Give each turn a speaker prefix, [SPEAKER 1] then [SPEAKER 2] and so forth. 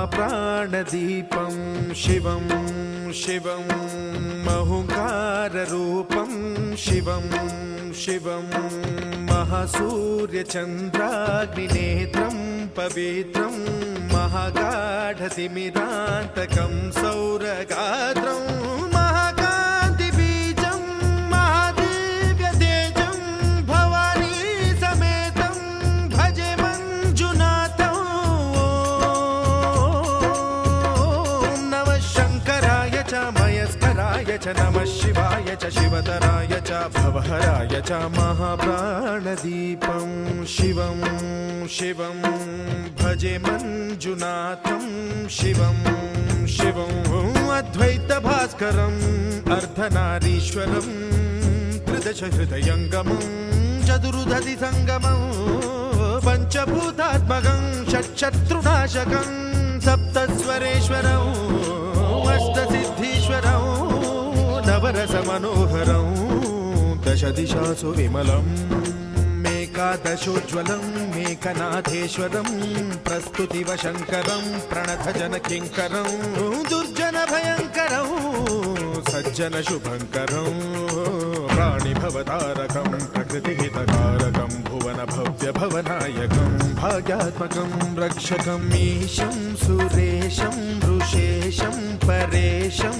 [SPEAKER 1] महाप्राणदीपं शिवं शिवं महुङ्काररूपं शिवं शिवं महासूर्यचन्द्राग्निनेत्रं पवित्रं महागाढतिमिरान्तकं सौरगात्रं महाकान्तिबीजं महादिव्यतेजं भवानी समेतं भजे मञ्जुनाथं। ॐ नमः शङ्कराय च मयस्कराय च नमः शिवाय च शिवतराय च भवहराय च महाप्राणदीपं शिवं शिवं भजे मञ्जुनाथं शिवं शिवं अद्वैतभास्करम् अर्धनारीश्वरं त्रिदशहृदयङ्गमं चतुर्दधिसङ्गमं पञ्चभूतात्मकं षट्शत्रुनाशकं सप्तस्वरेश्वरं अष्टसिद्धीश्वरं नवरसमनोहरं दशदिशासु विमलम् एकादशोज्ज्वलं मेघनाथेश्वरं प्रस्तुतिवशङ्करं प्रणतजनकिङ्करं दुर्जनभयङ्करं सज्जनशुभङ्करं प्राणिभवतारकं प्रकृतिहितकारकं भुवनभव्यभवनायकं भाग्यात्मकं रक्षकम् ईशं सुरेशं ऋषेशं परेशं